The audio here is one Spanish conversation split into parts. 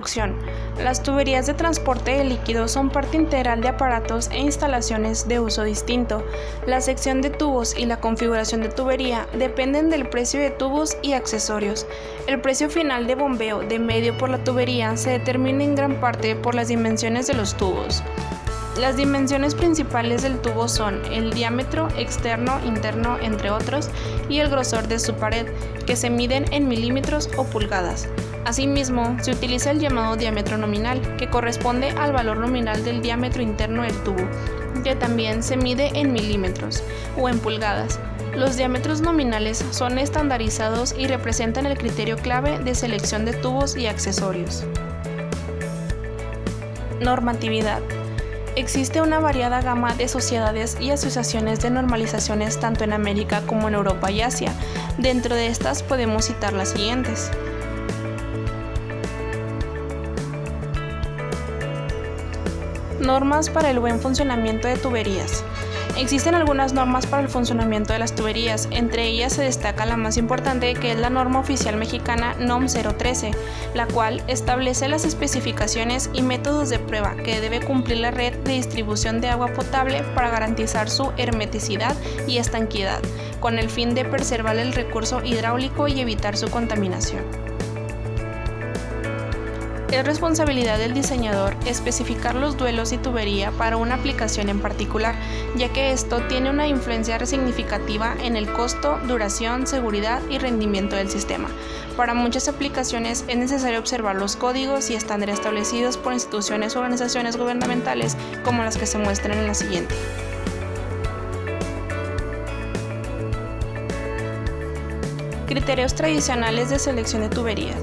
conducción. Las tuberías de transporte de líquidos son parte integral de aparatos e instalaciones de uso distinto. La sección de tubos y la configuración de tubería dependen del precio de tubos y accesorios. El precio final de bombeo de medio por la tubería se determina en gran parte por las dimensiones de los tubos. Las dimensiones principales del tubo son el diámetro externo, interno, entre otros, y el grosor de su pared, que se miden en milímetros o pulgadas. Asimismo, se utiliza el llamado diámetro nominal, que corresponde al valor nominal del diámetro interno del tubo, que también se mide en milímetros o en pulgadas. Los diámetros nominales son estandarizados y representan el criterio clave de selección de tubos y accesorios. Normatividad. Existe una variada gama de sociedades y asociaciones de normalizaciones tanto en América como en Europa y Asia. Dentro de estas podemos citar las siguientes. Normas para el buen funcionamiento de tuberías. Existen algunas normas para el funcionamiento de las tuberías, entre ellas se destaca la más importante, que es la norma oficial mexicana NOM 013, la cual establece las especificaciones y métodos de prueba que debe cumplir la red de distribución de agua potable para garantizar su hermeticidad y estanqueidad, con el fin de preservar el recurso hidráulico y evitar su contaminación. Es responsabilidad del diseñador especificar los duelos y tubería para una aplicación en particular, ya que esto tiene una influencia significativa en el costo, duración, seguridad y rendimiento del sistema. Para muchas aplicaciones es necesario observar los códigos y estándares establecidos por instituciones o organizaciones gubernamentales, como las que se muestran en la siguiente. Criterios tradicionales de selección de tuberías.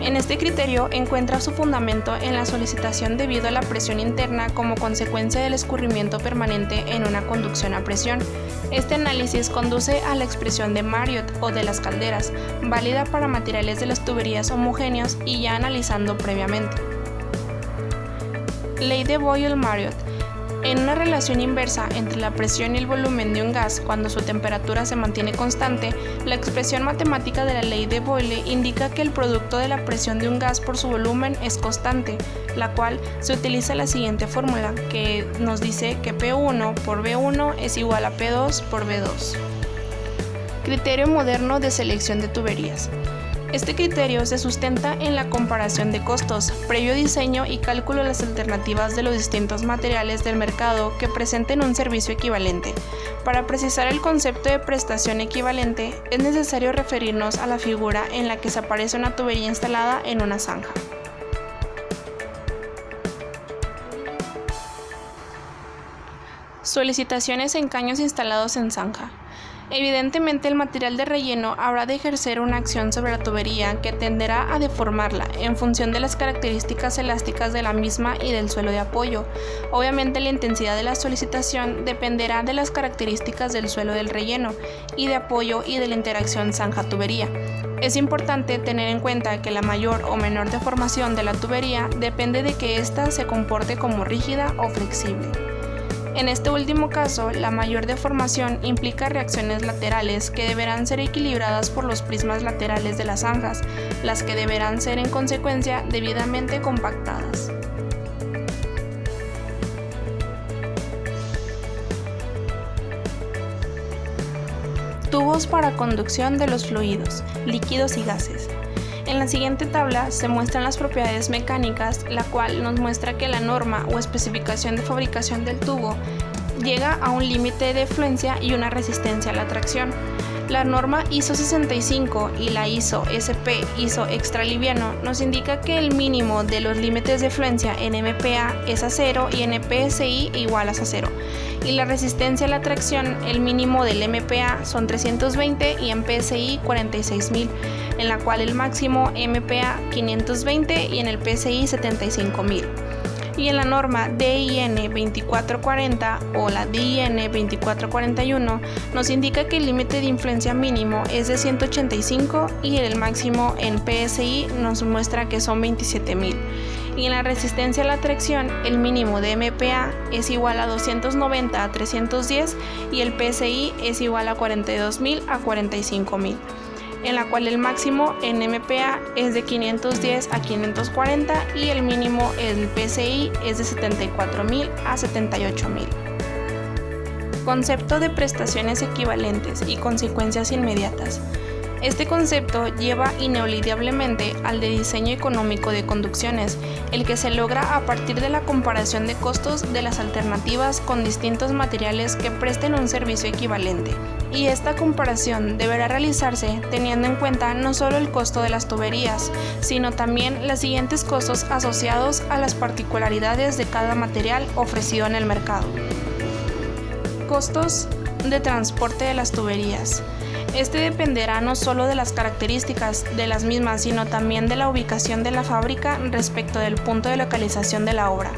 En este criterio encuentra su fundamento en la solicitación debido a la presión interna como consecuencia del escurrimiento permanente en una conducción a presión. Este análisis conduce a la expresión de Marriott o de las calderas, válida para materiales de las tuberías homogéneos y ya analizando previamente. Ley de Boyle-Marriott. En una relación inversa entre la presión y el volumen de un gas cuando su temperatura se mantiene constante, la expresión matemática de la ley de Boyle indica que el producto de la presión de un gas por su volumen es constante, la cual se utiliza la siguiente fórmula, que nos dice que P1 por V1 es igual a P2 por V2. Criterio moderno de selección de tuberías. Este criterio se sustenta en la comparación de costos, previo diseño y cálculo de las alternativas de los distintos materiales del mercado que presenten un servicio equivalente. Para precisar el concepto de prestación equivalente, es necesario referirnos a la figura en la que se aparece una tubería instalada en una zanja. Solicitaciones en caños instalados en zanja. Evidentemente, el material de relleno habrá de ejercer una acción sobre la tubería que tenderá a deformarla en función de las características elásticas de la misma y del suelo de apoyo. Obviamente, la intensidad de la solicitación dependerá de las características del suelo del relleno y de apoyo y de la interacción zanja-tubería. Es importante tener en cuenta que la mayor o menor deformación de la tubería depende de que ésta se comporte como rígida o flexible. En este último caso, la mayor deformación implica reacciones laterales que deberán ser equilibradas por los prismas laterales de las zanjas, las que deberán ser en consecuencia debidamente compactadas. Tubos para conducción de los fluidos, líquidos y gases. En la siguiente tabla se muestran las propiedades mecánicas, la cual nos muestra que la norma o especificación de fabricación del tubo llega a un límite de fluencia y una resistencia a la tracción. La norma ISO 65 y la ISO SP ISO extra liviano nos indica que el mínimo de los límites de fluencia en MPa es a 0 y en PSI igualas a 0. Y la resistencia a la tracción, el mínimo del MPa son 320 y en PSI 46.000, en la cual el máximo MPa 520 y en el PSI 75.000. Y en la norma DIN 2440 o la DIN 2441 nos indica que el límite de influencia mínimo es de 185 y el máximo en PSI nos muestra que son 27.000. Y en la resistencia a la tracción, el mínimo de MPa es igual a 290 a 310 y el PSI es igual a 42.000 a 45.000. en la cual el máximo en MPa es de 510 a 540 y el mínimo en PCI es de 74.000 a 78.000. Concepto de prestaciones equivalentes y consecuencias inmediatas. Este concepto lleva ineludiblemente al de diseño económico de conducciones, el que se logra a partir de la comparación de costos de las alternativas con distintos materiales que presten un servicio equivalente. Y esta comparación deberá realizarse teniendo en cuenta no solo el costo de las tuberías, sino también los siguientes costos asociados a las particularidades de cada material ofrecido en el mercado. Costos de transporte de las tuberías. Este dependerá no solo de las características de las mismas, sino también de la ubicación de la fábrica respecto del punto de localización de la obra.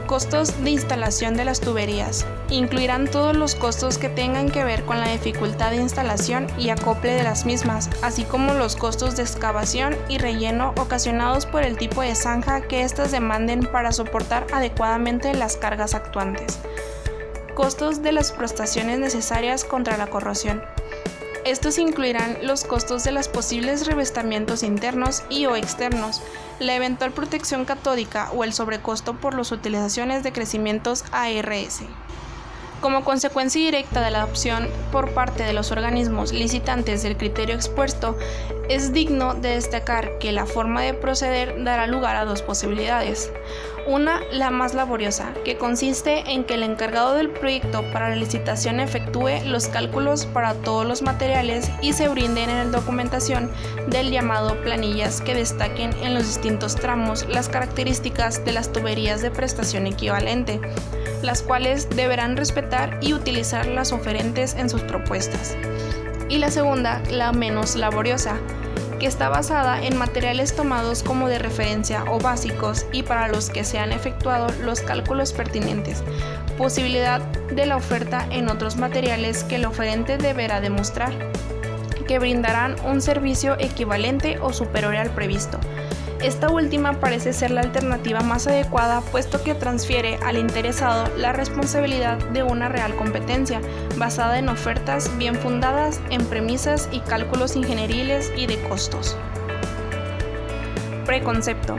Costos de instalación de las tuberías. Incluirán todos los costos que tengan que ver con la dificultad de instalación y acople de las mismas, así como los costos de excavación y relleno ocasionados por el tipo de zanja que éstas demanden para soportar adecuadamente las cargas actuantes. Costos de las prestaciones necesarias contra la corrosión. Estos incluirán los costos de los posibles revestimientos internos y o externos, la eventual protección catódica o el sobrecosto por las utilizaciones de crecimientos ARS. Como consecuencia directa de la adopción por parte de los organismos licitantes del criterio expuesto, es digno de destacar que la forma de proceder dará lugar a dos posibilidades. Una, la más laboriosa, que consiste en que el encargado del proyecto para la licitación efectúe los cálculos para todos los materiales y se brinden en la documentación del llamado planillas que destaquen en los distintos tramos las características de las tuberías de prestación equivalente, las cuales deberán respetar y utilizar las oferentes en sus propuestas. Y la segunda, la menos laboriosa, que está basada en materiales tomados como de referencia o básicos y para los que se han efectuado los cálculos pertinentes, posibilidad de la oferta en otros materiales que el oferente deberá demostrar, que brindarán un servicio equivalente o superior al previsto. Esta última parece ser la alternativa más adecuada, puesto que transfiere al interesado la responsabilidad de una real competencia, basada en ofertas bien fundadas en premisas y cálculos ingenieriles y de costos. Preconcepto.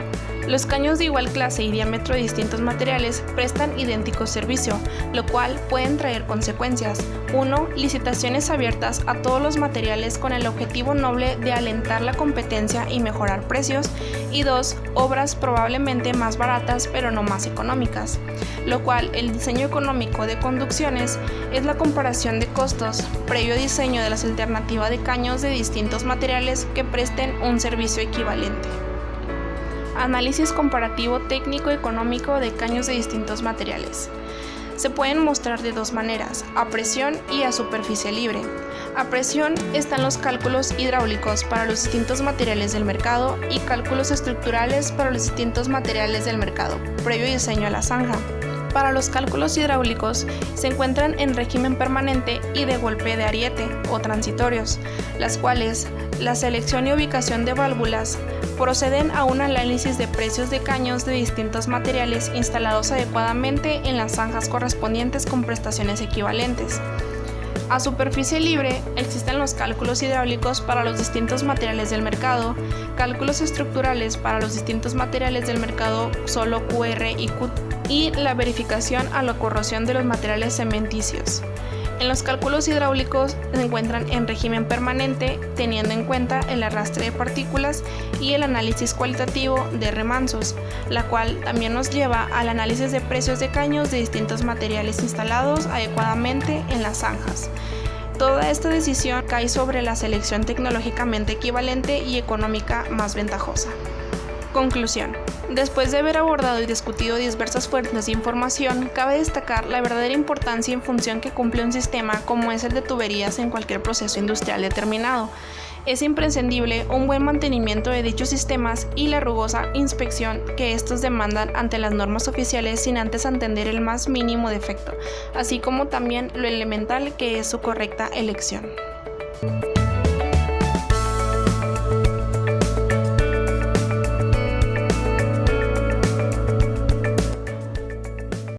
Los caños de igual clase y diámetro de distintos materiales prestan idéntico servicio, lo cual pueden traer consecuencias. 1. Licitaciones abiertas a todos los materiales con el objetivo noble de alentar la competencia y mejorar precios. Y 2. Obras probablemente más baratas pero no más económicas, lo cual el diseño económico de conducciones es la comparación de costos previo diseño de las alternativas de caños de distintos materiales que presten un servicio equivalente. Análisis comparativo técnico-económico de caños de distintos materiales. Se pueden mostrar de dos maneras, a presión y a superficie libre. A presión están los cálculos hidráulicos para los distintos materiales del mercado y cálculos estructurales para los distintos materiales del mercado, previo diseño a la zanja. Para los cálculos hidráulicos se encuentran en régimen permanente y de golpe de ariete o transitorios, las cuales la selección y ubicación de válvulas proceden a un análisis de precios de caños de distintos materiales instalados adecuadamente en las zanjas correspondientes con prestaciones equivalentes. A superficie libre existen los cálculos hidráulicos para los distintos materiales del mercado, cálculos estructurales para los distintos materiales del mercado solo QR y Q, y la verificación a la corrosión de los materiales cementicios. En los cálculos hidráulicos se encuentran en régimen permanente, teniendo en cuenta el arrastre de partículas y el análisis cualitativo de remansos, la cual también nos lleva al análisis de precios de caños de distintos materiales instalados adecuadamente en las zanjas. Toda esta decisión cae sobre la selección tecnológicamente equivalente y económica más ventajosa. Conclusión. Después de haber abordado y discutido diversas fuentes de información, cabe destacar la verdadera importancia y función que cumple un sistema como es el de tuberías en cualquier proceso industrial determinado. Es imprescindible un buen mantenimiento de dichos sistemas y la rigurosa inspección que estos demandan ante las normas oficiales sin antes atender el más mínimo defecto, así como también lo elemental que es su correcta elección.